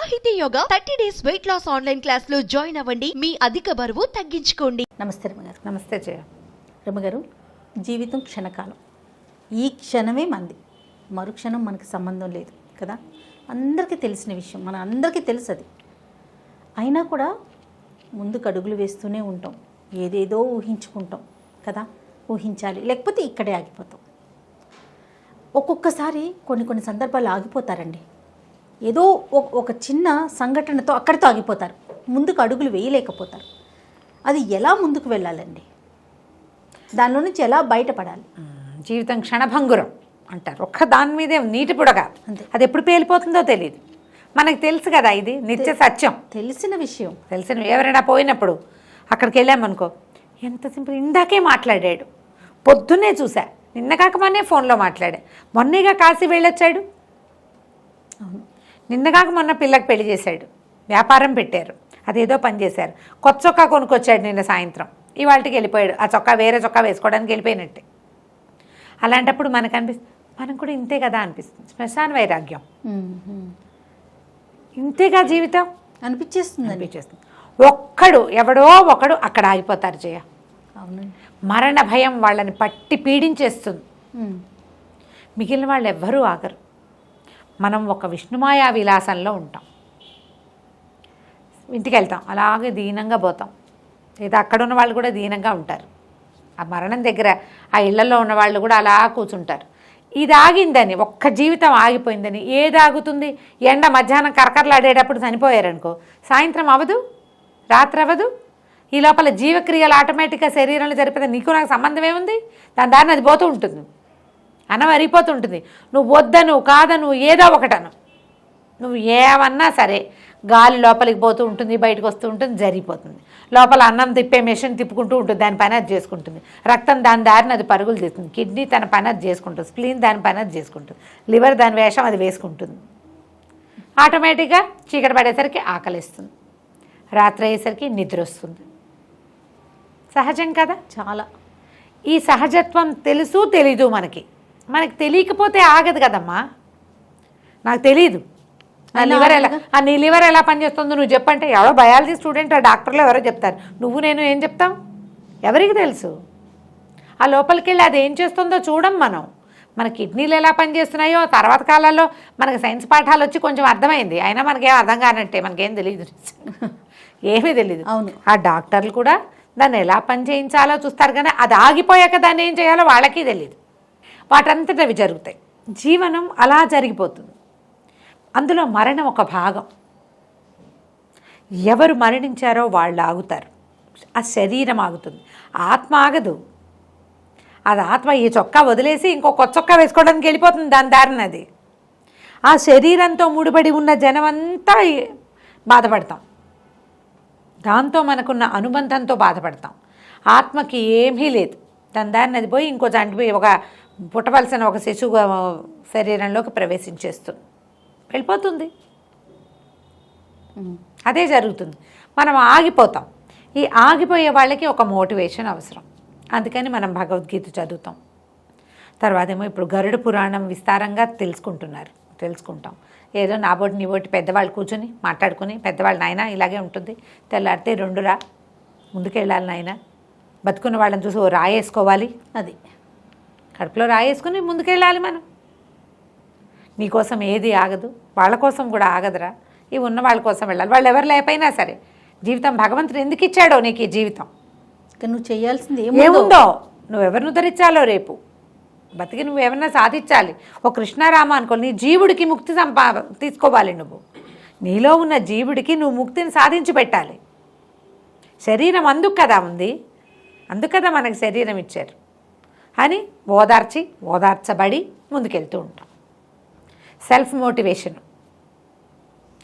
సాహితీ yoga 30 days weight loss online class లో join అవ్వండి. మీ అధిక బరువు తగ్గించుకోండి. నమస్తే రమగారు. నమస్తే జయ. రమగారు, జీవితం క్షణకాలం. ఈ క్షణమే మంది, మరుక్షణం మనకి సంబంధం లేదు కదా. అందరికీ తెలిసిన విషయం, మన అందరికీ తెలుసు అది. అయినా కూడా ముందుకు అడుగులు వేస్తూనే ఉంటాం, ఏదేదో ఊహించుకుంటాం కదా. ఊహించాలి, లేకపోతే ఇక్కడే ఆగిపోతాం. ఒక్కొక్కసారి కొన్ని సందర్భాలు ఆగిపోతారండి. ఏదో ఒక చిన్న సంఘటనతో అక్కడితో ఆగిపోతారు, ముందుకు అడుగులు వేయలేకపోతారు. అది ఎలా ముందుకు వెళ్ళాలండి? దానిలో నుంచి ఎలా బయటపడాలి? జీవితం క్షణభంగురం అంటారు. ఒక్క దాని మీదే నీటి పుడగా, అది ఎప్పుడు పేలిపోతుందో తెలియదు. మనకు తెలుసు కదా, ఇది నిత్య సత్యం, తెలిసిన విషయం. ఎవరైనా పోయినప్పుడు అక్కడికి వెళ్ళామనుకో, ఎంత సింపుల్. ఇందాకే మాట్లాడాడు, పొద్దున్నే చూసా, నిన్న కాక మొన్నే ఫోన్లో మాట్లాడా, మొన్నేగా కాశీ వెళ్ళొచ్చాడు, అవును, నిన్న కాక మొన్న పిల్లకి పెళ్లి చేశాడు, వ్యాపారం పెట్టారు, అదేదో పని చేశారు, కొత్త చొక్కా కొనుక్కొచ్చాడు నిన్న సాయంత్రం, ఇవాళకి వెళ్ళిపోయాడు. ఆ చొక్కా వేరే చొక్కా వేసుకోవడానికి వెళ్ళిపోయినట్టే. అలాంటప్పుడు మనకు అనిపిస్తుంది, మనం కూడా ఇంతే కదా అనిపిస్తుంది. శ్మశాన వైరాగ్యం, ఇంతేగా జీవితం అనిపించేస్తుంది. ఒక్కడు ఎవడో ఒకడు అక్కడ ఆగిపోతారు జయ. అవునండి. మరణ భయం వాళ్ళని పట్టి పీడించేస్తుంది. మిగిలిన వాళ్ళు ఎవ్వరూ ఆగరు. మనం ఒక విష్ణుమాయా విలాసంలో ఉంటాం. ఇంటికి వెళ్తాం, అలాగే దీనంగా పోతాం. లేదా అక్కడ ఉన్న వాళ్ళు కూడా దీనంగా ఉంటారు. ఆ మరణం దగ్గర ఆ ఇళ్లలో ఉన్న వాళ్ళు కూడా అలా కూర్చుంటారు. ఇది ఆగిందని, ఒక్క జీవితం ఆగిపోయిందని. ఏది ఆగుతుంది? ఎండ మధ్యాహ్నం కరకరలాడేటప్పుడు చనిపోయారనుకో, సాయంత్రం అవ్వదు, రాత్రి అవ్వదు. ఈ లోపల జీవక్రియలు ఆటోమేటిక్గా శరీరంలో జరిపితే నీకు నాకు సంబంధం ఏముంది? దాని దారిని అది పోతూ ఉంటుంది, అనవరిపోతుంటుంది. నువ్వు వద్దను కాదను ఏదో ఒకటను, నువ్వు ఏమన్నా సరే గాలి లోపలికి పోతూ ఉంటుంది, బయటకు వస్తూ ఉంటుంది, జరిగిపోతుంది. లోపల అన్నం తిప్పే మెషిన్ తిప్పుకుంటూ ఉంటుంది, దాని పని అది చేసుకుంటుంది. రక్తం దాని దారిని అది పరుగులు తీస్తుంది. కిడ్నీ తన పని అది చేసుకుంటుంది, స్ప్లీన్ దాని పని అది చేసుకుంటుంది, లివర్ దాని వేషం అది వేసుకుంటుంది. ఆటోమేటిక్గా చీకటి పడేసరికి ఆకలిస్తుంది, రాత్రి అయ్యేసరికి నిద్ర వస్తుంది. సహజం కదా. చాలా. ఈ సహజత్వం తెలుసు తెలీదు మనకి తెలియకపోతే ఆగదు కదమ్మా. నాకు తెలీదు నీ లివర్ ఎలా పనిచేస్తుందో నువ్వు చెప్పంటే, ఎవరో బయాలజీ స్టూడెంట్, ఆ డాక్టర్లు ఎవరో చెప్తారు. నువ్వు నేను ఏం చెప్తాం? ఎవరికి తెలుసు? ఆ లోపలికి వెళ్ళి అది ఏం చేస్తుందో చూడం మనం. మన కిడ్నీలు ఎలా పనిచేస్తున్నాయో తర్వాత కాలాల్లో మనకి సైన్స్ పాఠాలు వచ్చి కొంచెం అర్థమైంది. అయినా మనకేం అర్థం కానట్టే, మనకేం తెలియదు, ఏమీ తెలీదు. అవును. ఆ డాక్టర్లు కూడా దాన్ని ఎలా పని చేయించాలో చూస్తారు, కానీ అది ఆగిపోయాక దాన్ని ఏం చేయాలో వాళ్ళకి తెలియదు. వాటంతట అవి జరుగుతాయి. జీవనం అలా జరిగిపోతుంది. అందులో మరణం ఒక భాగం. ఎవరు మరణించారో వాళ్ళు ఆగుతారు, ఆ శరీరం ఆగుతుంది, ఆత్మ ఆగదు. అది ఆత్మ ఈ చొక్కా వదిలేసి ఇంకో కొత్త చొక్కా వేసుకోవడానికి వెళ్ళిపోతుంది, దాని దారిన అది. ఆ శరీరంతో ముడిపడి ఉన్న జనమంతా బాధపడతాం, దాంతో మనకున్న అనుబంధంతో బాధపడతాం. ఆత్మకి ఏమీ లేదు, దాని దారిని అది పోయి ఇంకో చంటిపోయి ఒక పుట్టవలసిన ఒక శిశువు శరీరంలోకి ప్రవేశించేస్తుంది, వెళ్ళిపోతుంది. అదే జరుగుతుంది. మనం ఆగిపోతాం. ఈ ఆగిపోయే వాళ్ళకి ఒక మోటివేషన్ అవసరం. అందుకని మనం భగవద్గీత చదువుతాం. తర్వాత ఏమో ఇప్పుడు గరుడ పురాణం విస్తారంగా తెలుసుకుంటాం. ఏదో నాబోటి నీబోటి పెద్దవాళ్ళు కూర్చొని మాట్లాడుకుని, పెద్దవాళ్ళు నాయన ఇలాగే ఉంటుంది, తెల్లారితే 2 రా ముందుకెళ్ళాలి నాయన, బతుకున్న వాళ్ళని చూసి ఓ రాయేసుకోవాలి, అది కడుపులో రాయేసుకుని ముందుకెళ్ళాలి మనం. నీకోసం ఏది ఆగదు, వాళ్ళ కోసం కూడా ఆగదురా, ఇవి ఉన్న వాళ్ళ కోసం వెళ్ళాలి. వాళ్ళు ఎవరు లేకపోయినా సరే, జీవితం భగవంతుడు ఎందుకు ఇచ్చాడో నీకు ఈ జీవితం, నువ్వు చేయాల్సింది ఏముందో, నువ్వెవరిని ఉద్ధరించాలో, రేపు బతికి నువ్వు ఏమన్నా సాధించాలి. ఓ కృష్ణారామ అనుకో, నీ జీవుడికి ముక్తి తీసుకోవాలి. నువ్వు నీలో ఉన్న జీవుడికి నువ్వు ముక్తిని సాధించి పెట్టాలి. శరీరం అందుకు కదా ఉంది, అందుకు కదా మనకి శరీరం ఇచ్చారు అని ఓదార్చబడి ముందుకెళ్తూ ఉంటాం. సెల్ఫ్ మోటివేషన్,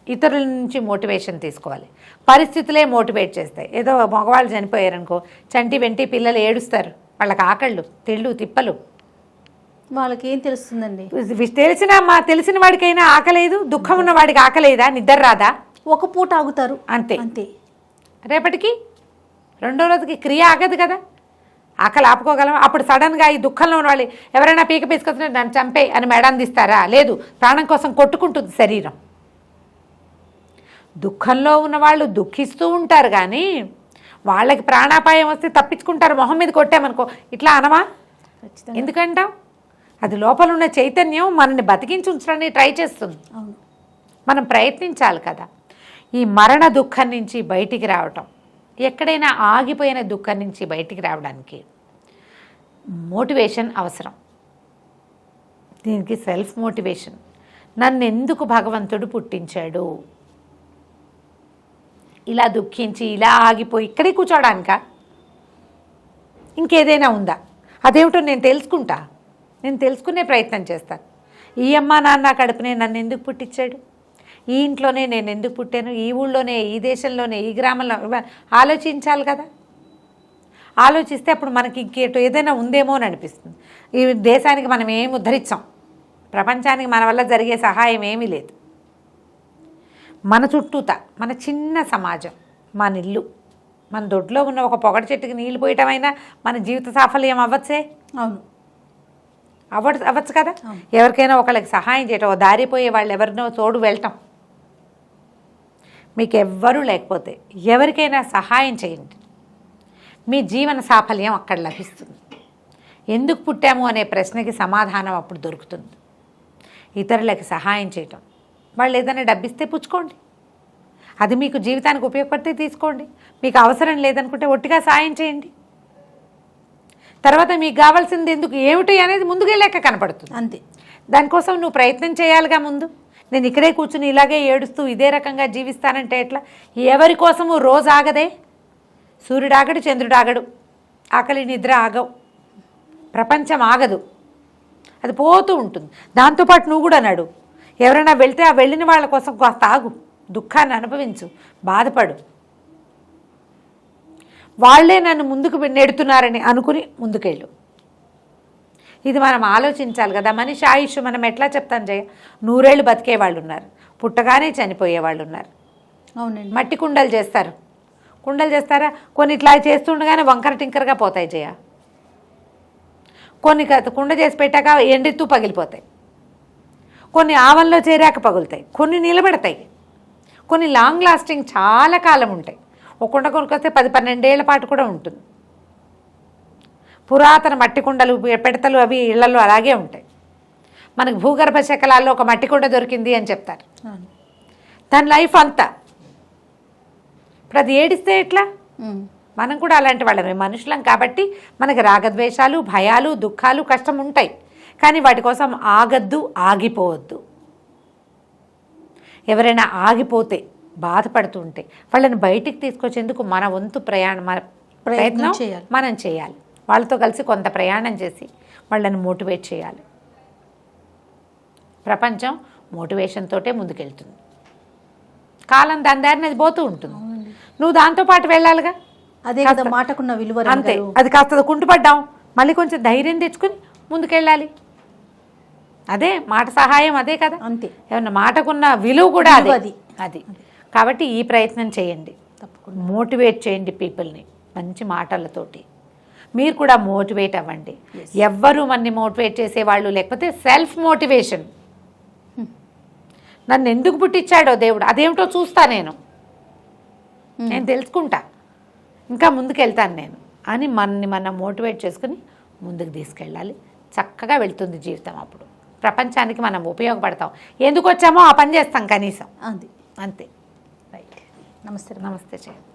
ఇతరుల నుంచి మోటివేషన్ తీసుకోవాలి. పరిస్థితులే మోటివేట్ చేస్తాయి. ఏదో మగవాళ్ళు చనిపోయారనుకో, చంటి వెంటి పిల్లలు ఏడుస్తారు, వాళ్ళకి ఆకళ్ళు తిళ్ళు తిప్పలు, వాళ్ళకి ఏం తెలుస్తుందండి? తెలిసిన వాడికైనా ఆకలేదు, దుఃఖం ఉన్న వాడికి ఆకలేదా, నిద్ర రాదా? ఒక పూట ఆగుతారు, అంతే. రేపటికి రెండో రోజుకి క్రియ ఆగదు కదా. ఆకలి ఆపుకోగలం? అప్పుడు సడన్గా ఈ దుఃఖంలో ఉన్న వాళ్ళు ఎవరైనా పీక పీసుకొచ్చినా నన్ను చంపే అని మెడాన్ని తీస్తారా? లేదు, ప్రాణం కోసం కొట్టుకుంటుంది శరీరం. దుఃఖంలో ఉన్న వాళ్ళు దుఃఖిస్తూ ఉంటారు కానీ వాళ్ళకి ప్రాణాపాయం వస్తే తప్పించుకుంటారు. మొహం మీద కొట్టామనుకో ఇట్లా అనవా? ఖచ్చితంగా. ఎందుకంటాం? అది లోపల ఉన్న చైతన్యం మనల్ని బతికించి ఉంచడానికి ట్రై చేస్తుంది. అవును. మనం ప్రయత్నించాలి కదా. ఈ మరణ దుఃఖం నుంచి బయటికి రావటం, ఎక్కడైనా ఆగిపోయిన దుఃఖం నుంచి బయటికి రావడానికి మోటివేషన్ అవసరం. దీనికి సెల్ఫ్ మోటివేషన్. నన్ను ఎందుకు భగవంతుడు పుట్టించాడు? ఇలా దుఃఖించి ఇలా ఆగిపోయి ఇక్కడే కూర్చోడానికా? ఇంకేదైనా ఉందా? అదేమిటో నేను తెలుసుకుంటా. నేను తెలుసుకునే ప్రయత్నం చేస్తాను. ఈ అమ్మ నాన్న కడుపునే నన్ను ఎందుకు పుట్టించాడు? ఈ ఇంట్లోనే నేను ఎందుకు పుట్టాను? ఈ ఊళ్ళోనే, ఈ దేశంలోనే, ఈ గ్రామంలో ఆలోచించాలి కదా. ఆలోచిస్తే అప్పుడు మనకి ఇంకేటో ఏదైనా ఉందేమో అని అనిపిస్తుంది. ఈ దేశానికి మనం ఏమి ఉద్ధరించాం, ప్రపంచానికి మన వల్ల జరిగే సహాయం ఏమీ లేదు. మన చుట్టూత మన చిన్న సమాజం, మన ఇల్లు, మన దొడ్లో ఉన్న ఒక పొగడ చెట్టుకి నీళ్ళు పోయటమైనా మన జీవిత సాఫల్యం అవ్వచ్చే. అవును, అవ్వచ్చు కదా. ఎవరికైనా ఒకళ్ళకి సహాయం చేయటం, దారిపోయే వాళ్ళు ఎవరినో తోడు వెళ్ళటం. మీకు ఎవ్వరూ లేకపోతే ఎవరికైనా సహాయం చేయండి. మీ జీవన సాఫల్యం అక్కడ లభిస్తుంది. ఎందుకు పుట్టాము అనే ప్రశ్నకి సమాధానం అప్పుడు దొరుకుతుంది. ఇతరులకి సహాయం చేయటం, వాళ్ళు ఏదైనా డబ్బిస్తే పుచ్చుకోండి, అది మీకు జీవితానికి ఉపయోగపడితే తీసుకోండి. మీకు అవసరం లేదనుకుంటే ఒట్టిగా సాయం చేయండి. తర్వాత మీకు కావాల్సింది ఎందుకు ఏమిటి అనేది ముందుకెళ్ళాక కనపడుతుంది. అంతే. దానికోసం నువ్వు ప్రయత్నం చేయాలిగా ముందు. నేను ఇక్కడే కూర్చుని ఇలాగే ఏడుస్తూ ఇదే రకంగా జీవిస్తానంటే ఎట్లా? ఎవరి కోసము రోజు ఆగదే. సూర్యుడు ఆగడు, చంద్రుడు ఆగడు, ఆకలి నిద్ర ఆగవు, ప్రపంచం ఆగదు, అది పోతూ ఉంటుంది. దాంతోపాటు నువ్వు కూడా నడు. ఎవరైనా వెళ్తే ఆ వెళ్ళిన వాళ్ళ కోసం కాస్త ఆగు, దుఃఖాన్ని అనుభవించు, బాధపడు. వాళ్లే నన్ను ముందుకు నెడుతున్నారని అనుకుని ముందుకెళ్ళు. ఇది మనం ఆలోచించాలి కదా. మనిషి ఆయుష్ మనం ఎట్లా చెప్తాను జయ? 100 ఏళ్ళు బతికే వాళ్ళు ఉన్నారు, పుట్టగానే చనిపోయే వాళ్ళు ఉన్నారు. అవునండి. మట్టి కుండలు చేస్తారు. కుండలు చేస్తారా? కొన్ని ఇట్లా చేస్తుండగానే వంకర టింకరగా పోతాయి జయ. కొన్ని కుండ చేసి పెట్టాక ఎండితూ పగిలిపోతాయి, కొన్ని ఆవల్లో చేరాక పగులుతాయి, కొన్ని నిలబెడతాయి, కొన్ని లాంగ్ లాస్టింగ్ చాలా కాలం ఉంటాయి. ఒక కుండ కొనుక్కొస్తే 10-12 ఏళ్ల పాటు కూడా ఉంటుంది. పురాతన మట్టి కుండలు, పెడతలు అవి ఇళ్లలో అలాగే ఉంటాయి. మనకు భూగర్భ శకలాల్లో ఒక మట్టి కుండ దొరికింది అని చెప్తారు. దాని లైఫ్ అంతా. ఇప్పుడు అది ఏడిస్తే ఎట్లా? మనం కూడా అలాంటి వాళ్ళమే, మనుషులం కాబట్టి మనకి రాగద్వేషాలు, భయాలు, దుఃఖాలు, కష్టం ఉంటాయి. కానీ వాటి కోసం ఆగద్దు, ఆగిపోవద్దు. ఎవరైనా ఆగిపోతే బాధపడుతూ ఉంటే వాళ్ళని బయటికి తీసుకొచ్చేందుకు మన వంతు ప్రయత్నం చేయాలి. మనం చేయాలి. వాళ్ళతో కలిసి కొంత ప్రయాణం చేసి వాళ్ళని మోటివేట్ చేయాలి. ప్రపంచం మోటివేషన్ తోటే ముందుకెళ్తుంది. కాలం దాని దారిని అది పోతూ ఉంటుంది. నువ్వు దాంతోపాటు వెళ్ళాలిగా. అదే కదా మాటకున్న విలువ. అంతే. అది కాస్త కుంటుపడ్డాం, మళ్ళీ కొంచెం ధైర్యం తెచ్చుకుని ముందుకెళ్ళాలి. అదే మాట సహాయం, అదే కదా. అంతే. ఏమన్నా మాటకున్న విలువ కూడా అది. కాబట్టి ఈ ప్రయత్నం చేయండి, తప్పకుండా మోటివేట్ చేయండి పీపుల్ని మంచి మాటలతోటి. మీరు కూడా మోటివేట్ అవ్వండి. ఎవ్వరూ మనని మోటివేట్ చేసేవాళ్ళు లేకపోతే సెల్ఫ్ మోటివేషన్. నన్ను ఎందుకు పుట్టించాడో దేవుడు, అదేమిటో చూస్తా, నేను తెలుసుకుంటా, ఇంకా ముందుకెళ్తాను నేను అని మనని మనం మోటివేట్ చేసుకుని ముందుకు తీసుకెళ్ళాలి. చక్కగా వెళ్తుంది జీవితం. అప్పుడు ప్రపంచానికి మనం ఉపయోగపడతాం. ఎందుకు వచ్చామో ఆ పని చేస్తాం కనీసం. అంతే. అంతే. రైట్. నమస్తే. నమస్తే చేయండి.